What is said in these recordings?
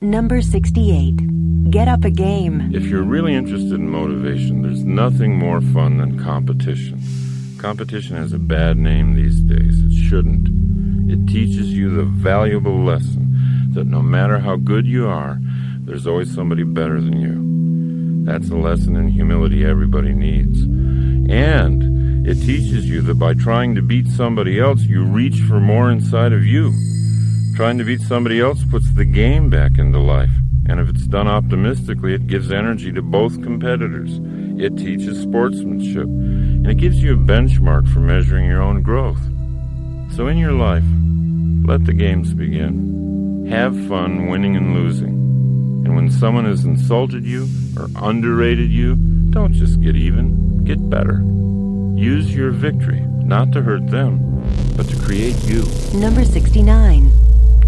Number 68. Get up a game. If you're really interested in motivation, there's nothing more fun than competition. Competition has a bad name these days. It shouldn't. It teaches you the valuable lesson that no matter how good you are, there's always somebody better than you. That's a lesson in humility everybody needs. And it teaches you that by trying to beat somebody else, you reach for more inside of you. Trying to beat somebody else puts the game back into life. And if it's done optimistically, it gives energy to both competitors. It teaches sportsmanship. And it gives you a benchmark for measuring your own growth. So in your life, let the games begin. Have fun winning and losing. And when someone has insulted you or underrated you, don't just get even, get better. Use your victory, not to hurt them, but to create you. Number 69.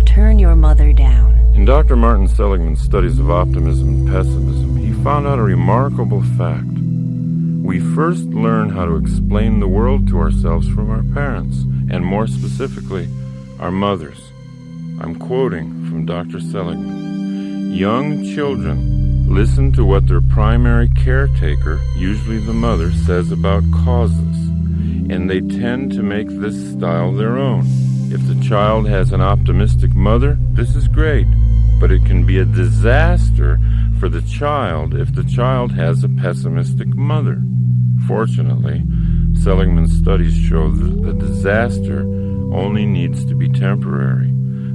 Turn your mother down. In Dr. Martin Seligman's studies of optimism and pessimism, he found out a remarkable fact. We first learn how to explain the world to ourselves from our parents, and more specifically, our mothers. I'm quoting from Dr. Seligman. Young children listen to what their primary caretaker, usually the mother, says about causes, and they tend to make this style their own. If the child has an optimistic mother, this is great, but it can be a disaster for the child if the child has a pessimistic mother. Fortunately, Seligman's studies show that the disaster only needs to be temporary,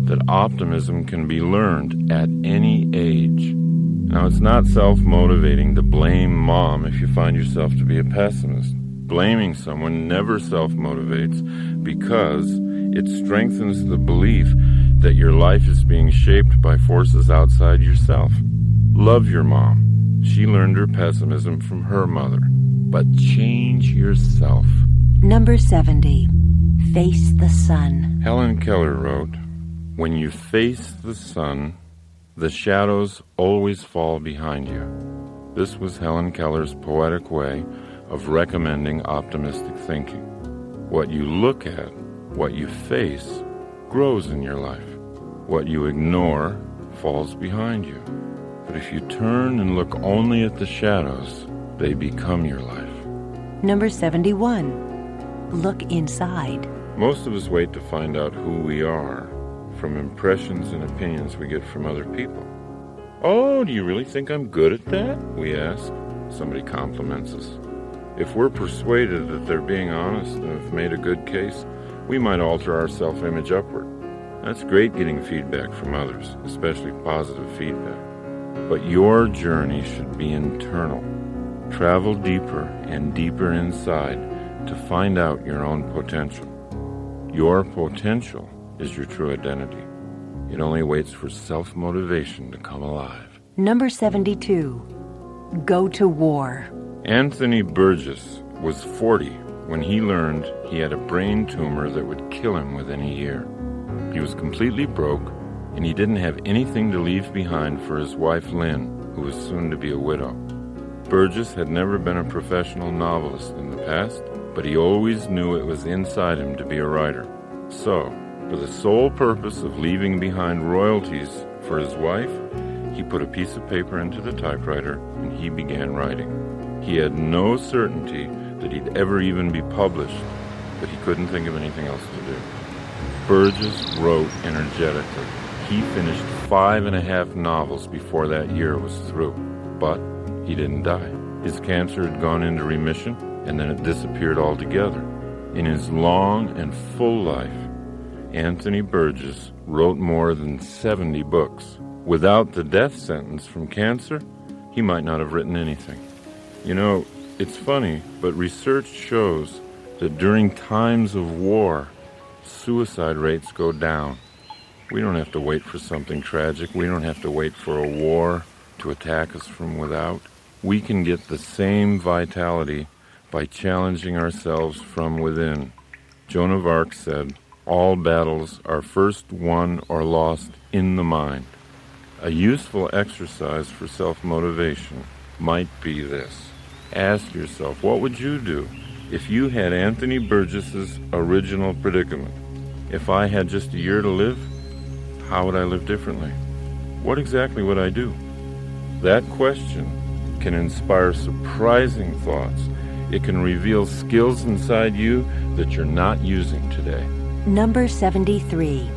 that optimism can be learned at any age. Now, it's not self-motivating to blame mom if you find yourself to be a pessimist. Blaming someone never self-motivates because it strengthens the belief that your life is being shaped by forces outside yourself. Love your mom. She learned her pessimism from her mother. But change yourself. Number 70. Face the sun. Helen Keller wrote, "When you face the sun, the shadows always fall behind you." This was Helen Keller's poetic way of recommending optimistic thinking. What you look at, what you face, grows in your life. What you ignore falls behind you. But if you turn and look only at the shadows, they become your life. Number 71. Look inside. Most of us wait to find out who we are from impressions and opinions we get from other people. "Oh, do you really think I'm good at that?" we ask. Somebody compliments us. If we're persuaded that they're being honest and have made a good case, we might alter our self-image upward. That's great getting feedback from others, especially positive feedback. But your journey should be internal. Travel deeper and deeper inside to find out your own potential. Your potential is your true identity. It only waits for self-motivation to come alive. Number 72. Go to war. Anthony Burgess was 40 when he learned he had a brain tumor that would kill him within a year. He was completely broke, and he didn't have anything to leave behind for his wife Lynn, who was soon to be a widow. Burgess had never been a professional novelist in the past, but he always knew it was inside him to be a writer. So, for the sole purpose of leaving behind royalties for his wife, he put a piece of paper into the typewriter and he began writing. He had no certainty that he'd ever even be published, but he couldn't think of anything else to do. Burgess wrote energetically. He finished 5.5 novels before that year was through, but he didn't die. His cancer had gone into remission, and then it disappeared altogether. In his long and full life, Anthony Burgess wrote more than 70 books. Without the death sentence from cancer, he might not have written anything. You know, it's funny, but research shows that during times of war, suicide rates go down. We don't have to wait for something tragic. We don't have to wait for a war to attack us from without. We can get the same vitality by challenging ourselves from within. Joan of Arc said, "All battles are first won or lost in the mind." A useful exercise for self-motivation might be this. Ask yourself, what would you do if you had Anthony Burgess's original predicament? If I had just a year to live, how would I live differently? what exactly would I do? That question can inspire surprising thoughts. It can reveal skills inside you that you're not using today. Number 73.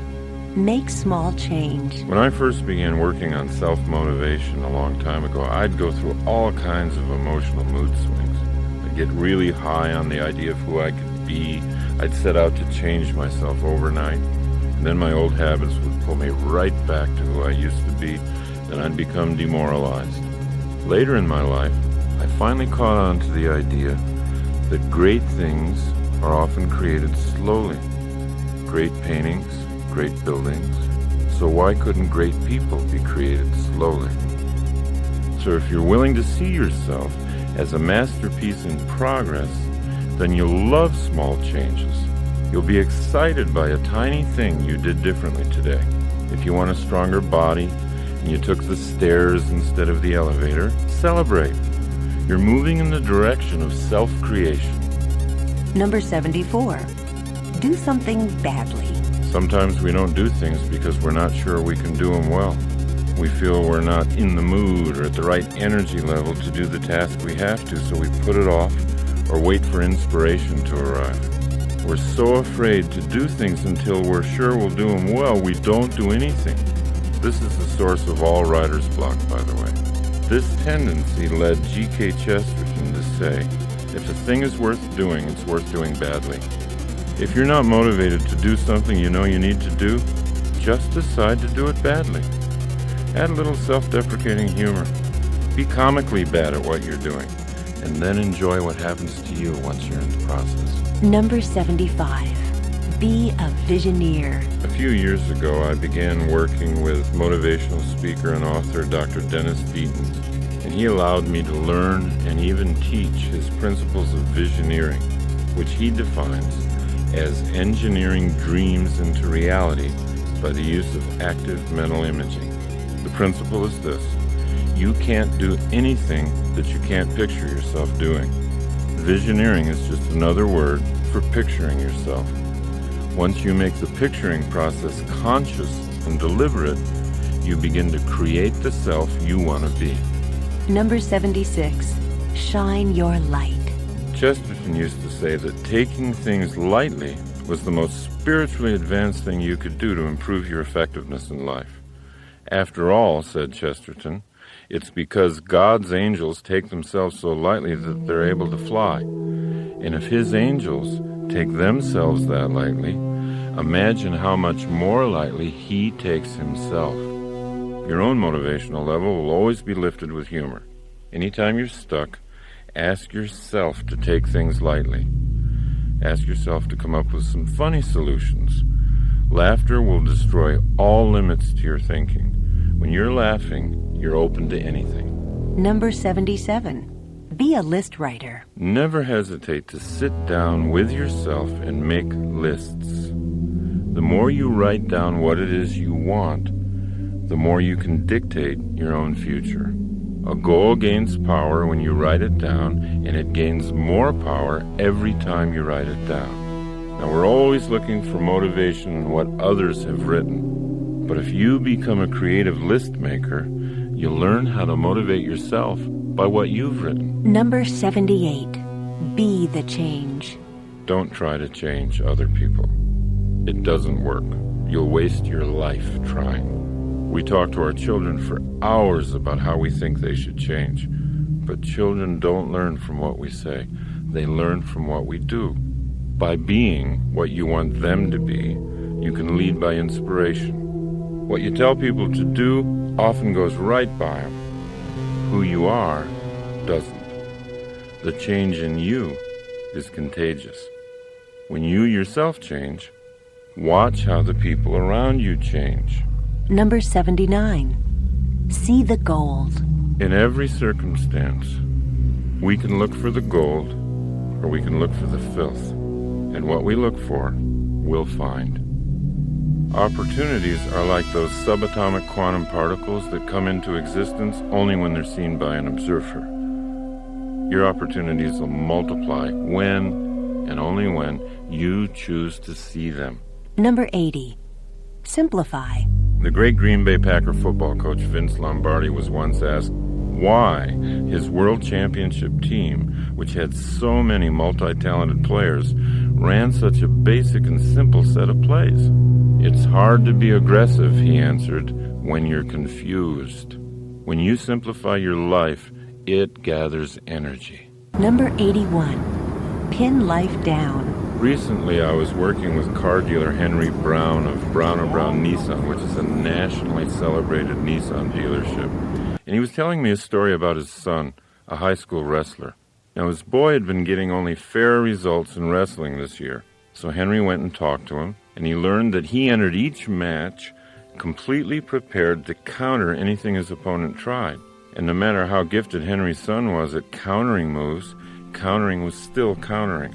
Make small change. When I first began working on self-motivation a long time ago, I'd go through all kinds of emotional mood swings. I'd get really high on the idea of who I could be. I'd set out to change myself overnight. And then my old habits would pull me right back to who I used to be. Then I'd become demoralized. Later in my life, I finally caught on to the idea that great things are often created slowly. Great paintings, great buildings. So why couldn't great people be created slowly? So if you're willing to see yourself as a masterpiece in progress, then you'll love small changes. You'll be excited by a tiny thing you did differently today. If you want a stronger body and you took the stairs instead of the elevator, celebrate. You're moving in the direction of self-creation. Number 74. Do something badly. Sometimes we don't do things because we're not sure we can do them well. We feel we're not in the mood or at the right energy level to do the task we have to, so we put it off or wait for inspiration to arrive. We're so afraid to do things until we're sure we'll do them well, we don't do anything. This is the source of all writer's block, by the way. This tendency led G.K. Chesterton to say, if a thing is worth doing, it's worth doing badly. If you're not motivated to do something you know you need to do, just decide to do it badly. Add a little self-deprecating humor. Be comically bad at what you're doing, and then enjoy what happens to you once you're in the process. Number 75. Be a visioneer. A few years ago, I began working with motivational speaker and author Dr. Dennis Deaton, and he allowed me to learn and even teach his principles of visioneering, which he defines as engineering dreams into reality by the use of active mental imaging. The principle is this: you can't do anything that you can't picture yourself doing. Visioneering is just another word for picturing yourself. Once you make the picturing process conscious and deliberate, you begin to create the self you want to be. Number 76. Shine your light. Chesterton used to say that taking things lightly was the most spiritually advanced thing you could do to improve your effectiveness in life. After all, said Chesterton, it's because God's angels take themselves so lightly that they're able to fly. And if his angels take themselves that lightly, imagine how much more lightly he takes himself. Your own motivational level will always be lifted with humor. Anytime you're stuck, ask yourself to take things lightly. Ask yourself to come up with some funny solutions. Laughter will destroy all limits to your thinking. When you're laughing, you're open to anything. Number 77. Be a list writer. Never hesitate to sit down with yourself and make lists. The more you write down what it is you want, the more you can dictate your own future. A goal gains power when you write it down, and it gains more power every time you write it down. Now, we're always looking for motivation in what others have written. But if you become a creative list maker, you'll learn how to motivate yourself by what you've written. Number 78. Be the change. Don't try to change other people. It doesn't work. You'll waste your life trying. We talk to our children for hours about how we think they should change. But children don't learn from what we say. They learn from what we do. By being what you want them to be, you can lead by inspiration. What you tell people to do often goes right by them. Who you are doesn't. The change in you is contagious. When you yourself change, watch how the people around you change. Number 79. See the gold. In every circumstance, we can look for the gold or we can look for the filth. And what we look for, we'll find. Opportunities are like those subatomic quantum particles that come into existence only when they're seen by an observer. Your opportunities will multiply when and only when you choose to see them. Number 80. Simplify. The great Green Bay Packer football coach Vince Lombardi was once asked why his world championship team, which had so many multi-talented players, ran such a basic and simple set of plays. "It's hard to be aggressive," he answered, "when you're confused. When you simplify your life, it gathers energy." Number 81. Pin life down. Recently, I was working with car dealer Henry Brown of Brown & Brown Nissan, which is a nationally celebrated Nissan dealership. And he was telling me a story about his son, a high school wrestler. Now, his boy had been getting only fair results in wrestling this year. So Henry went and talked to him, and he learned that he entered each match completely prepared to counter anything his opponent tried. And no matter how gifted Henry's son was at countering moves, countering was still countering.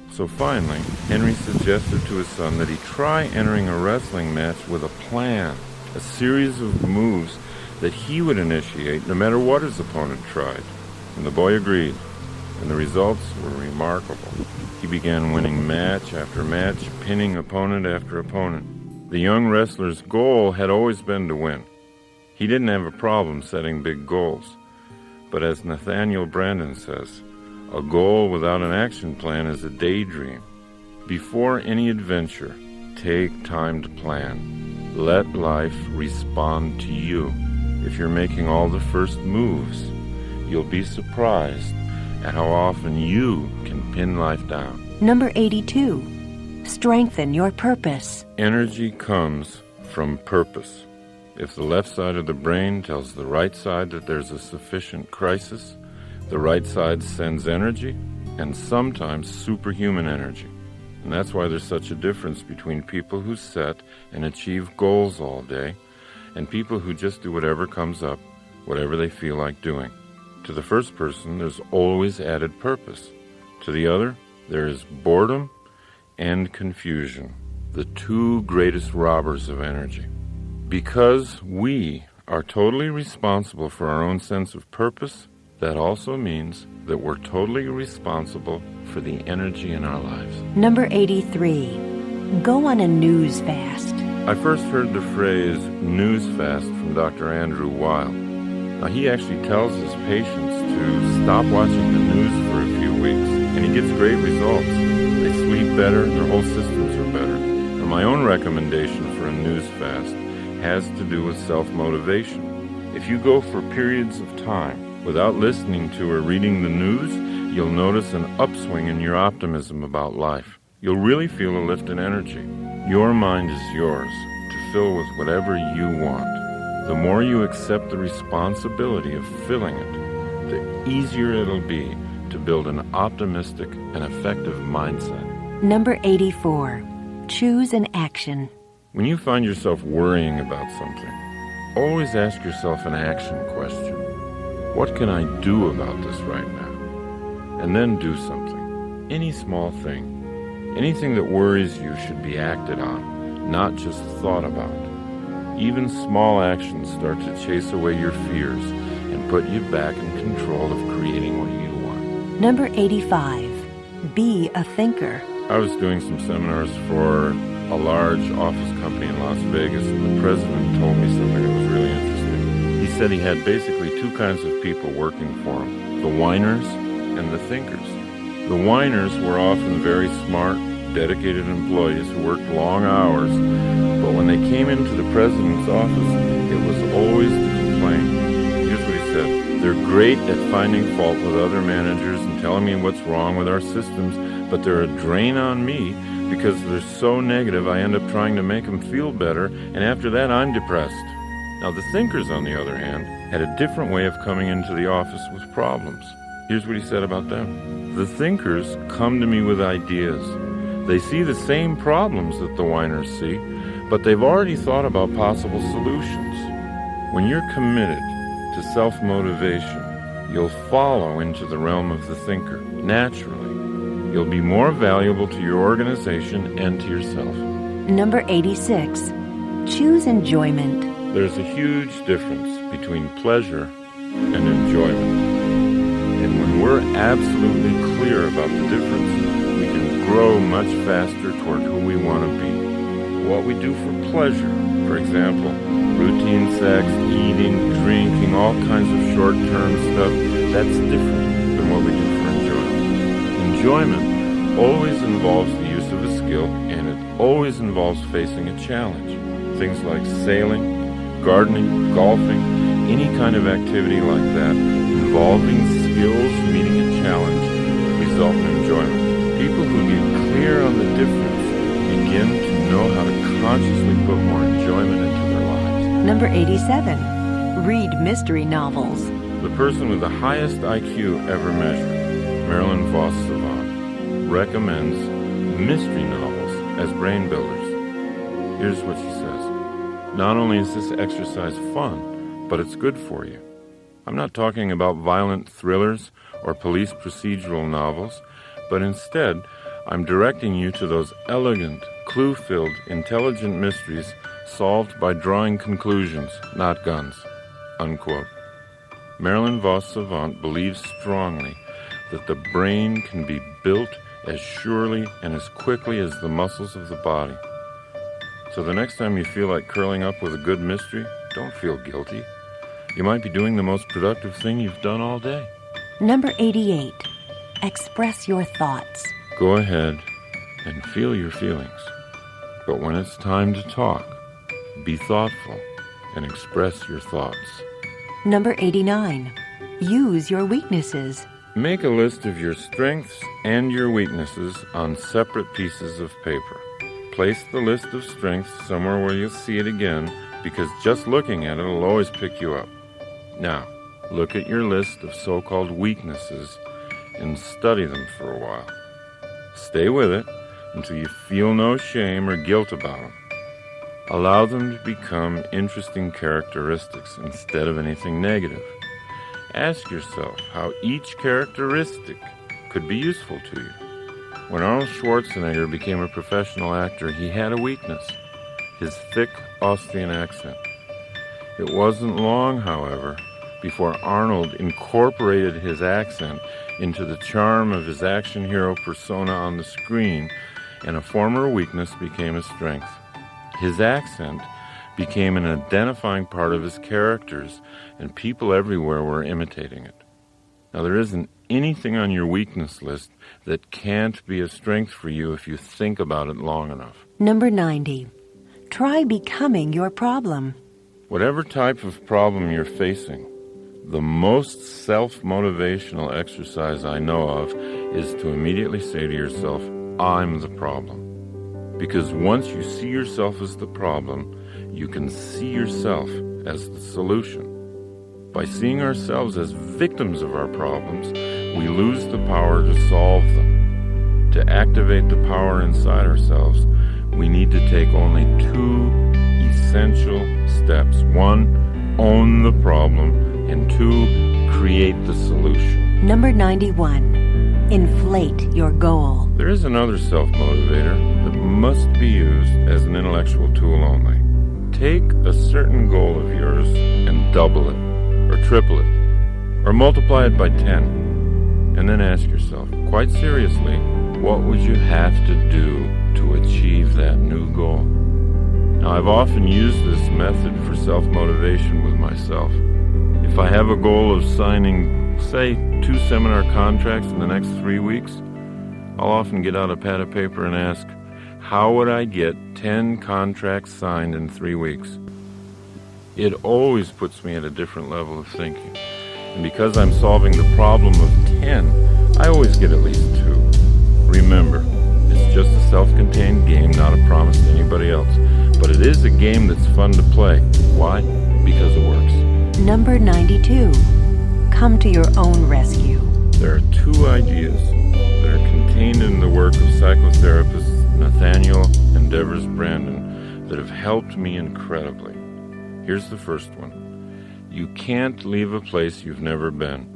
So finally, Henry suggested to his son that he try entering a wrestling match with a plan, a series of moves that he would initiate no matter what his opponent tried. And the boy agreed, and the results were remarkable. He began winning match after match, pinning opponent after opponent. The young wrestler's goal had always been to win. He didn't have a problem setting big goals. But as Nathaniel Branden says, a goal without an action plan is a daydream. Before any adventure, take time to plan. Let life respond to you. If you're making all the first moves, you'll be surprised at how often you can pin life down. Number 82. Strengthen your purpose. Energy comes from purpose. If the left side of the brain tells the right side that there's a sufficient crisis, the right side sends energy, and sometimes superhuman energy. And that's why there's such a difference between people who set and achieve goals all day and people who just do whatever comes up, whatever they feel like doing. To the first person, there's always added purpose. To the other, there is boredom and confusion, the two greatest robbers of energy. Because we are totally responsible for our own sense of purpose, that also means that we're totally responsible for the energy in our lives. Number 83. Go on a news fast. I first heard the phrase news fast from Dr. Andrew Weil. Now, he actually tells his patients to stop watching the news for a few weeks, and he gets great results. They sleep better, their whole systems are better. Now, my own recommendation for a news fast has to do with self-motivation. If you go for periods of time without listening to or reading the news, you'll notice an upswing in your optimism about life. You'll really feel a lift in energy. Your mind is yours to fill with whatever you want. The more you accept the responsibility of filling it, the easier it'll be to build an optimistic and effective mindset. Number 84. Choose an action. When you find yourself worrying about something, always ask yourself an action question. What can I do about this right now? And then do something. Any small thing. Anything that worries you should be acted on, not just thought about. Even small actions start to chase away your fears and put you back in control of creating what you want. Number 85. Be a thinker. I was doing some seminars for a large office company in Las Vegas, and the president told me something that was really interesting. He said he had basically two kinds of people working for him, the whiners and the thinkers. The whiners were often very smart, dedicated employees who worked long hours, but when they came into the president's office, it was always to complain. Here's what he said: "They're great at finding fault with other managers and telling me what's wrong with our systems, but they're a drain on me because they're so negative I end up trying to make them feel better, and after that I'm depressed." Now the thinkers, on the other hand, had a different way of coming into the office with problems. Here's what he said about them. "The thinkers come to me with ideas. They see the same problems that the whiners see, but they've already thought about possible solutions." When you're committed to self-motivation, you'll follow into the realm of the thinker naturally. You'll be more valuable to your organization and to yourself. Number 86. Choose enjoyment. There's a huge difference between pleasure and enjoyment. And when we're absolutely clear about the difference, we can grow much faster toward who we want to be. What we do for pleasure For example, routine sex, eating, drinking, all kinds of short-term stuff, that's different than what we do for enjoyment. Enjoyment always involves the use of a skill, and it always involves facing a challenge. Things like sailing, gardening, golfing, any kind of activity like that involving skills meeting a challenge result in enjoyment. People who get clear on the difference begin to know how to consciously put more enjoyment into their lives. Number 87. Read mystery novels. The person with the highest IQ ever measured, Marilyn Vos Savant, recommends mystery novels as brain builders. Here's what she says. Not only is this exercise fun, but it's good for you. I'm not talking about violent thrillers or police procedural novels, but instead, I'm directing you to those elegant, clue-filled, intelligent mysteries solved by drawing conclusions, not guns." Unquote. Marilyn Vos Savant believes strongly that the brain can be built as surely and as quickly as the muscles of the body. So the next time you feel like curling up with a good mystery, don't feel guilty. You might be doing the most productive thing you've done all day. Number 88. Express your thoughts. Go ahead and feel your feelings. But when it's time to talk, be thoughtful and express your thoughts. Number 89. Use your weaknesses. Make a list of your strengths and your weaknesses on separate pieces of paper. Place the list of strengths somewhere where you'll see it again, because just looking at it will always pick you up. Now, look at your list of so-called weaknesses and study them for a while. Stay with it until you feel no shame or guilt about them. Allow them to become interesting characteristics instead of anything negative. Ask yourself how each characteristic could be useful to you. When Arnold Schwarzenegger became a professional actor, he had a weakness: his thick Austrian accent. It wasn't long, however, before Arnold incorporated his accent into the charm of his action hero persona on the screen, and a former weakness became a strength. His accent became an identifying part of his characters, and people everywhere were imitating it. Now, there isn't anything on your weakness list that can't be a strength for you if you think about it long enough. Number 90. Try becoming your problem. Whatever type of problem you're facing, the most self-motivational exercise I know of is to immediately say to yourself, "I'm the problem." Because once you see yourself as the problem, you can see yourself as the solution. By seeing ourselves as victims of our problems, we lose the power to solve them. To activate the power inside ourselves, we need to take only 2 essential steps. 1, own the problem, and 2, create the solution. Number 91. Inflate your goal. There is another self-motivator that must be used as an intellectual tool only. Take a certain goal of yours and double it, or triple it, or multiply it by 10. And then ask yourself, quite seriously, what would you have to do to achieve that new goal? Now, I've often used this method for self-motivation with myself. If I have a goal of signing, say, 2 seminar contracts in the next 3 weeks, I'll often get out a pad of paper and ask, how would I get 10 contracts signed in 3 weeks? It always puts me at a different level of thinking. And because I'm solving the problem of 10, I always get at least 2. Remember, it's just a self-contained game, not a promise to anybody else. But it is a game that's fun to play. Why? Because it works. Number 92. Come to your own rescue. There are 2 ideas that are contained in the work of psychotherapists Nathaniel and Devers Brandon that have helped me incredibly. Here's the first one. You can't leave a place you've never been.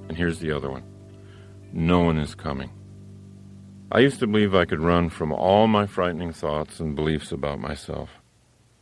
And here's the other one. No one is coming. I used to believe I could run from all my frightening thoughts and beliefs about myself.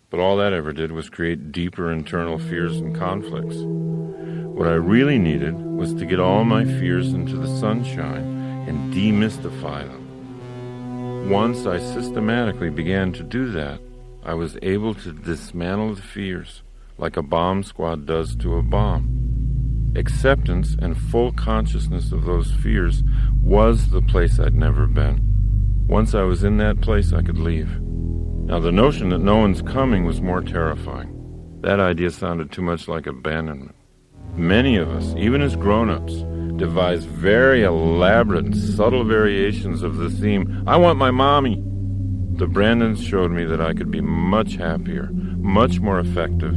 But all that ever did was create deeper internal fears and conflicts. What I really needed was to get all my fears into the sunshine and demystify them. Once I systematically began to do that, I was able to dismantle the fears like a bomb squad does to a bomb. Acceptance and full consciousness of those fears was the place I'd never been. Once I was in that place, I could leave. Now, the notion that no one's coming was more terrifying. That idea sounded too much like abandonment. Many of us, even as grown-ups, devise very elaborate and subtle variations of the theme, I want my mommy. The Brandons showed me that I could be much happier, much more effective,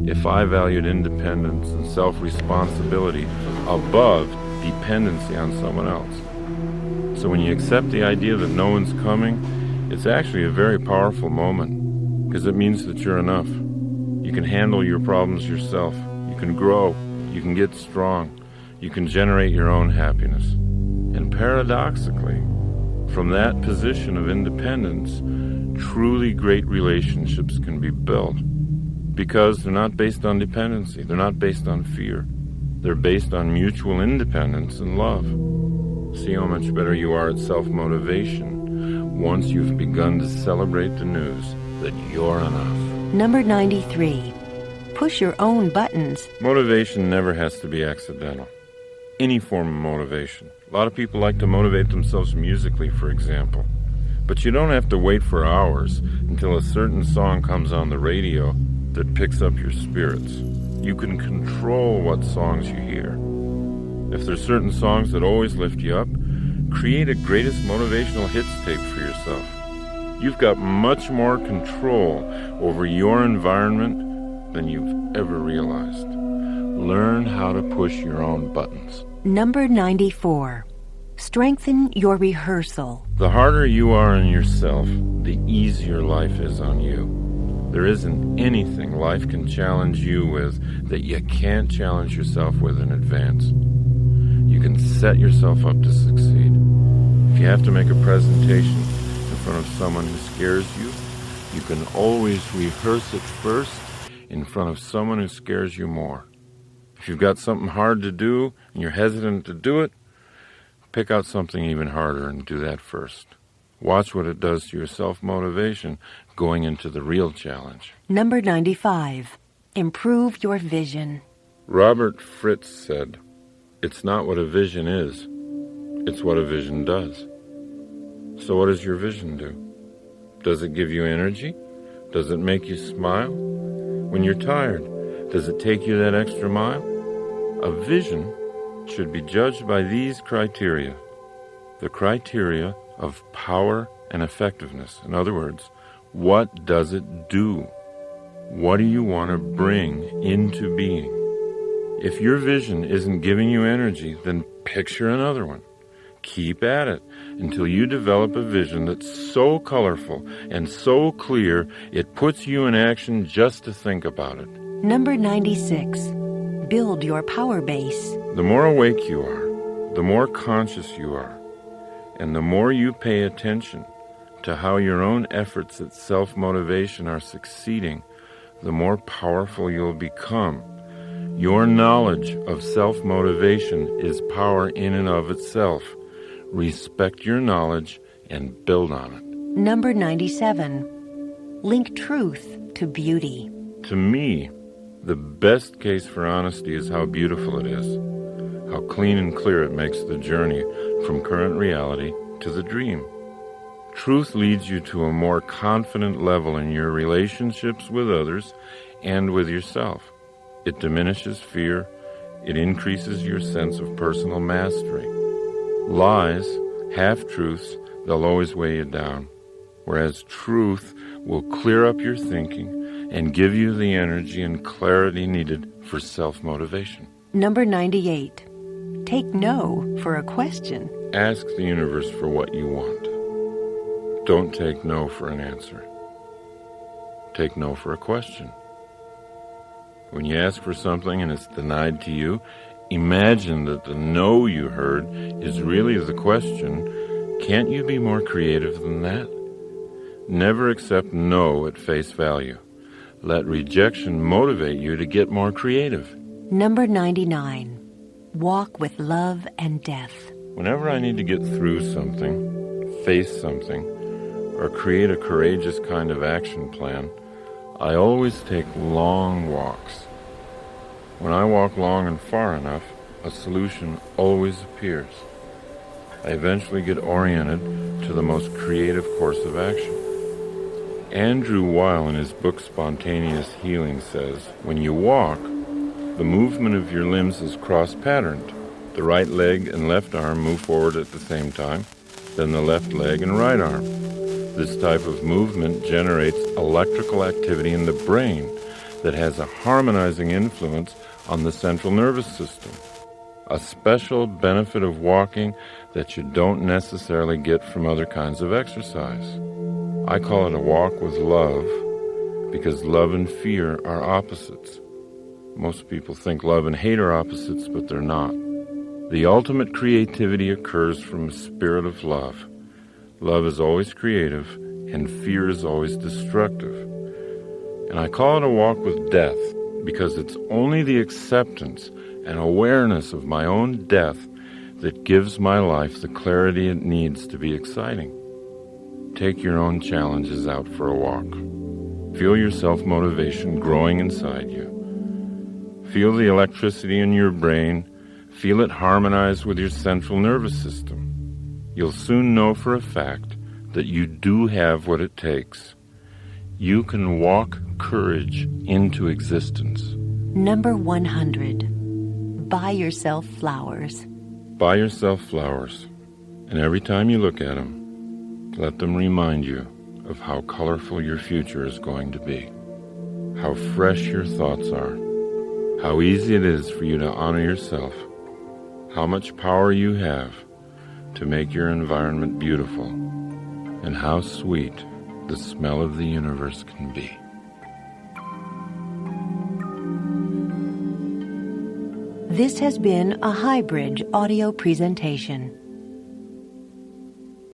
if I valued independence and self-responsibility above dependency on someone else. So when you accept the idea that no one's coming, it's actually a very powerful moment, because it means that you're enough. You can handle your problems yourself. You can grow. You can get strong. You can generate your own happiness. And paradoxically, from that position of independence, truly great relationships can be built, because they're not based on dependency. They're not based on fear. They're based on mutual independence and love. See how much better you are at self-motivation once you've begun to celebrate the news that you're enough. Number 93. Push your own buttons. Motivation never has to be accidental. Any form of motivation. A lot of people like to motivate themselves musically, for example. But you don't have to wait for hours until a certain song comes on the radio that picks up your spirits. You can control what songs you hear. If there's certain songs that always lift you up, create a greatest motivational hits tape for yourself. You've got much more control over your environment than you've ever realized. Learn how to push your own buttons. Number 94. Strengthen your rehearsal. The harder you are on yourself, the easier life is on you. There isn't anything life can challenge you with that you can't challenge yourself with in advance. You can set yourself up to succeed. If you have to make a presentation in front of someone who scares you, you can always rehearse it first in front of someone who scares you more. If you've got something hard to do and you're hesitant to do it, pick out something even harder and do that first. Watch what it does to your self-motivation going into the real challenge. Number 95. Improve your vision. Robert Fritz said, "It's not what a vision is, it's what a vision does." So what does your vision do? Does it give you energy? Does it make you smile? When you're tired, does it take you that extra mile? A vision should be judged by these criteria. The criteria of power and effectiveness. In other words, what does it do? What do you want to bring into being? If your vision isn't giving you energy, then picture another one. Keep at it until you develop a vision that's so colorful and so clear it puts you in action just to think about it. Number 96. Build your power base. The more awake you are, the more conscious you are, and the more you pay attention to how your own efforts at self-motivation are succeeding, the more powerful you'll become. Your knowledge of self-motivation is power in and of itself. Respect your knowledge and build on it. Number 97. Link truth to beauty. To me, the best case for honesty is how beautiful it is, how clean and clear it makes the journey from current reality to the dream. Truth leads you to a more confident level in your relationships with others and with yourself. It diminishes fear. It increases your sense of personal mastery. Lies, half-truths, they'll always weigh you down, whereas truth will clear up your thinking and give you the energy and clarity needed for self-motivation. Number 98. Take no for a question. Ask the universe for what you want. Don't take no for an answer. Take no for a question. When you ask for something and it's denied to you, imagine that the no you heard is really the question. Can't you be more creative than that? Never accept no at face value. Let rejection motivate you to get more creative. Number 99. Walk with love and death. Whenever I need to get through something, face something, or create a courageous kind of action plan, I always take long walks. When I walk long and far enough, a solution always appears. I eventually get oriented to the most creative course of action. Andrew Weil in his book Spontaneous Healing says, when you walk, the movement of your limbs is cross-patterned. The right leg and left arm move forward at the same time, then the left leg and right arm. This type of movement generates electrical activity in the brain that has a harmonizing influence on the central nervous system. A special benefit of walking that you don't necessarily get from other kinds of exercise. I call it a walk with love because love and fear are opposites. Most people think love and hate are opposites, but they're not. The ultimate creativity occurs from a spirit of love. Love is always creative, and fear is always destructive. And I call it a walk with death because it's only the acceptance and awareness of my own death that gives my life the clarity it needs to be exciting. Take your own challenges out for a walk. Feel your self-motivation growing inside you. Feel the electricity in your brain. Feel it harmonize with your central nervous system. You'll soon know for a fact that you do have what it takes. You can walk courage into existence. Number 100. Buy yourself flowers. Buy yourself flowers, and every time you look at them, let them remind you of how colorful your future is going to be, how fresh your thoughts are, how easy it is for you to honor yourself, how much power you have to make your environment beautiful, and how sweet the smell of the universe can be. This has been a Highbridge audio presentation.